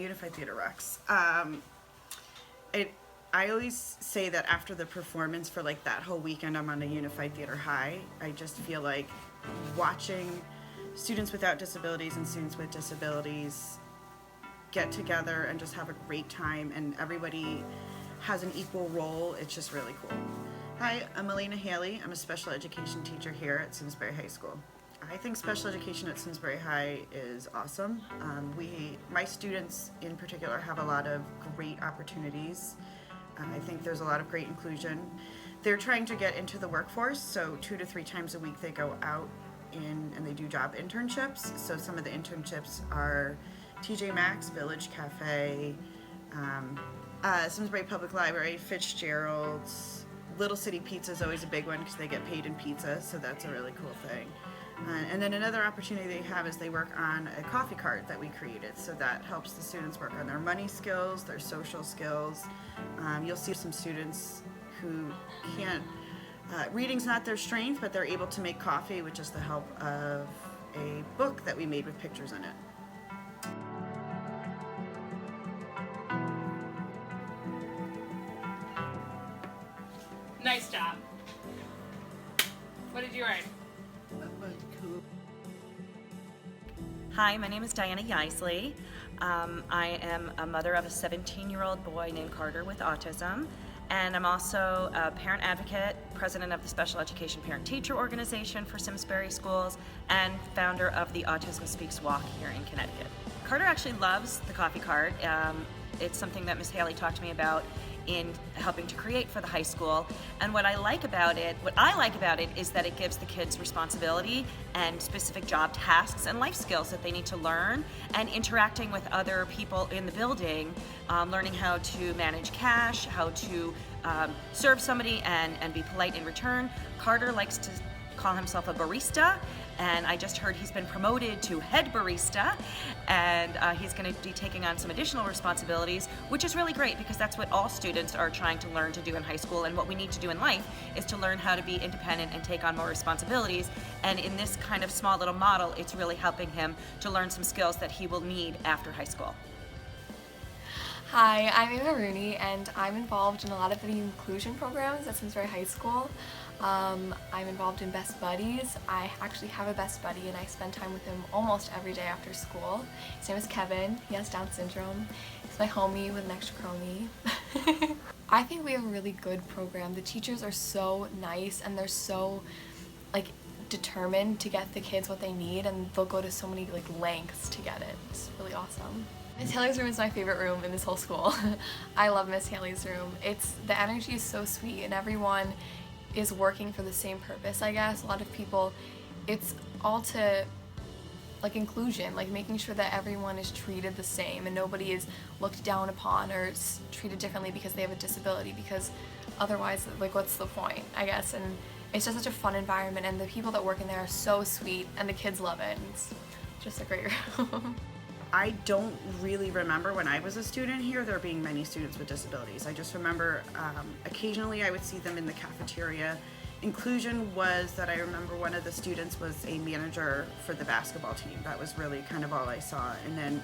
Unified Theater rocks. I always say that after the performance for like that whole weekend I'm on a Unified Theater high. I just feel like watching students without disabilities and students with disabilities get together and just have a great time, and everybody has an equal role. It's just really cool. Hi, I'm Elena Haley. I'm a special education teacher here at Simsbury High School. I think special education at Simsbury High is awesome. My students in particular have a lot of great opportunities. I think there's a lot of great inclusion. They're trying to get into the workforce, so 2 to 3 times a week they go out and they do job internships. So some of the internships are TJ Maxx, Village Cafe, Simsbury Public Library, Fitzgerald's. Little City Pizza is always a big one because they get paid in pizza, so that's a really cool thing. And then another opportunity they have is they work on a coffee cart that we created, so that helps the students work on their money skills, their social skills. You'll see some students who can't, reading's not their strength, but they're able to make coffee with just the help of a book that we made with pictures in it. Nice job. What did you write? Hi, my name is Diana Yeisley. I am a mother of a 17-year-old boy named Carter with autism, and I'm also a parent advocate, president of the Special Education Parent-Teacher Organization for Simsbury Schools, and founder of the Autism Speaks Walk here in Connecticut. Carter actually loves the coffee cart. It's something that Ms. Haley talked to me about in helping to create for the high school, and what I like about it is that it gives the kids responsibility and specific job tasks and life skills that they need to learn, and interacting with other people in the building, learning how to manage cash, how to serve somebody and be polite in return. Carter likes to call himself a barista, and I just heard he's been promoted to head barista, and he's going to be taking on some additional responsibilities, which is really great because that's what all students are trying to learn to do in high school, and what we need to do in life is to learn how to be independent and take on more responsibilities. And in this kind of small little model, it's really helping him to learn some skills that he will need after high school. Hi, I'm Ava Rooney, and I'm involved in a lot of the inclusion programs at Simsbury High School. I'm involved in Best Buddies. I actually have a best buddy, and I spend time with him almost every day after school. His name is Kevin. He has Down syndrome. He's my homie with an extra chromie. I think we have a really good program. The teachers are so nice, and they're so determined to get the kids what they need, and they'll go to so many lengths to get it. It's really awesome. Miss Haley's room is my favorite room in this whole school. I love Miss Haley's room. The energy is so sweet, and everyone is working for the same purpose, I guess. A lot of people, it's all to inclusion, making sure that everyone is treated the same and nobody is looked down upon or treated differently because they have a disability, because otherwise, what's the point, I guess. And it's just such a fun environment, and the people that work in there are so sweet, and the kids love it. It's just a great room. I don't really remember when I was a student here there being many students with disabilities. I just remember occasionally I would see them in the cafeteria. Inclusion was that I remember one of the students was a manager for the basketball team. That was really kind of all I saw. And then,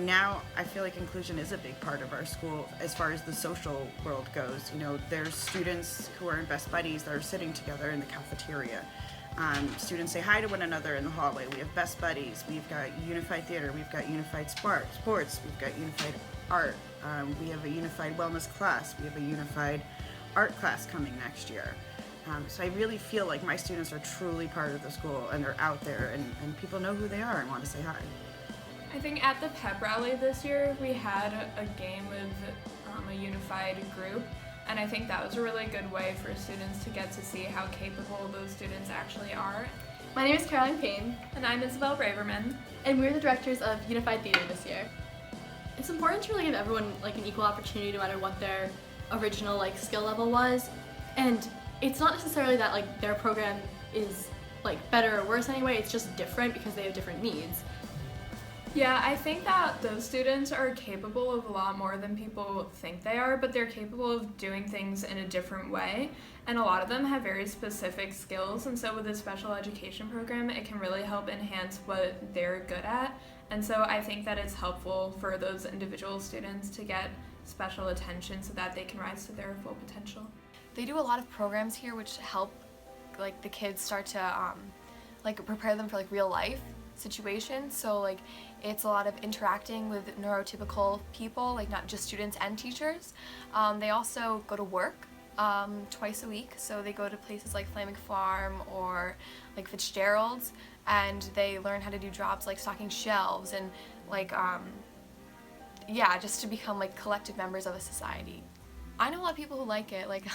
now I feel like inclusion is a big part of our school as far as the social world goes. There's students who are in Best Buddies that are sitting together in the cafeteria. Students say hi to one another in the hallway. We have Best Buddies, we've got Unified Theater, we've got Unified Sports, we've got Unified Art, we have a Unified Wellness class, we have a Unified Art class coming next year. So I really feel like my students are truly part of the school, and they're out there, and people know who they are and want to say hi. I think at the pep rally this year we had a game with a unified group, and I think that was a really good way for students to get to see how capable those students actually are. My name is Caroline Payne. And I'm Isabel Braverman. And we're the directors of Unified Theater this year. It's important to really give everyone an equal opportunity no matter what their original skill level was. And it's not necessarily that their program is better or worse anyway, it's just different because they have different needs. Yeah, I think that those students are capable of a lot more than people think they are, but they're capable of doing things in a different way. And a lot of them have very specific skills. And so with a special education program, it can really help enhance what they're good at. And so I think that it's helpful for those individual students to get special attention so that they can rise to their full potential. They do a lot of programs here which help like the kids start to like prepare them for like real life situations. So like it's a lot of interacting with neurotypical people, like not just students and teachers. They also go to work twice a week, so they go to places like Flaming Farm or like Fitzgerald's, and they learn how to do jobs like stocking shelves and like yeah, just to become like collective members of a society. I know a lot of people who like it, like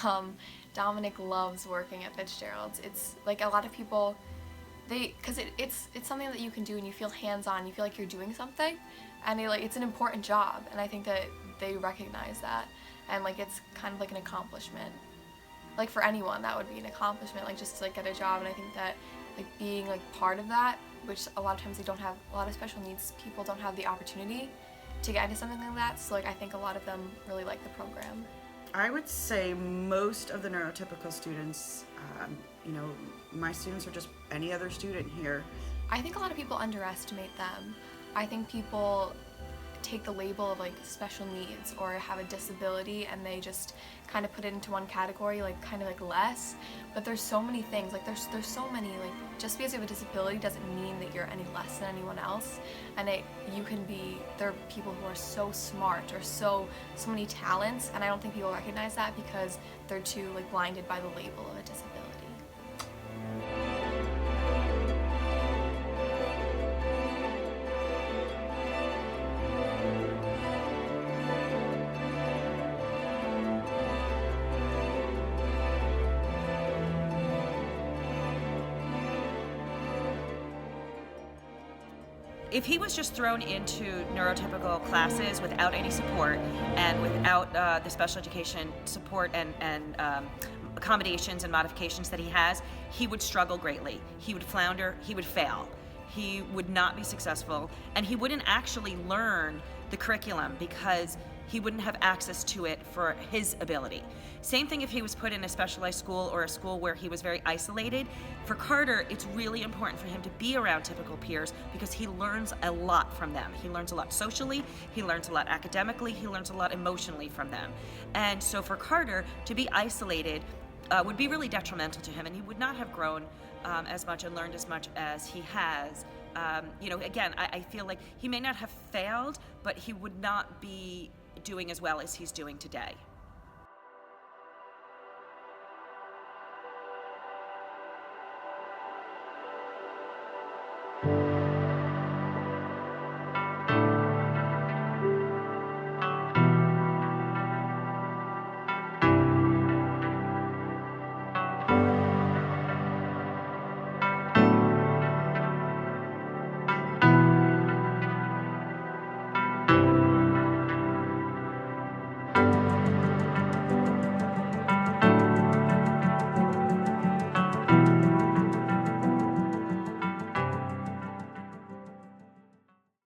Dominic loves working at Fitzgerald's. It's like a lot of people, because it's something that you can do and you feel hands-on, you feel like you're doing something, and it's an important job, and I think that they recognize that, and like it's kind of like an accomplishment. Like for anyone, that would be an accomplishment, like just to like get a job, and I think that like being like part of that, which a lot of times they don't have, a lot of special needs people don't have the opportunity to get into something like that, so like I think a lot of them really like the program. I would say most of the neurotypical students, my students are just any other student here. I think a lot of people underestimate them. I think people take the label of like special needs or have a disability and they just kind of put it into one category, like kind of like less. But there's so many things, like there's so many, like just because you have a disability doesn't mean that you're any less than anyone else. And there are people who are so smart or so many talents, and I don't think people recognize that because they're too like blinded by the label of a disability. If he was just thrown into neurotypical classes without any support and without the special education support and accommodations and modifications that he has, he would struggle greatly. He would flounder, he would fail. He would not be successful, and he wouldn't actually learn the curriculum because he wouldn't have access to it for his ability. Same thing if he was put in a specialized school or a school where he was very isolated. For Carter, it's really important for him to be around typical peers because he learns a lot from them. He learns a lot socially, he learns a lot academically, he learns a lot emotionally from them. And so for Carter, to be isolated would be really detrimental to him, and he would not have grown as much and learned as much as he has. Again, I feel like he may not have failed, but he would not be doing as well as he's doing today.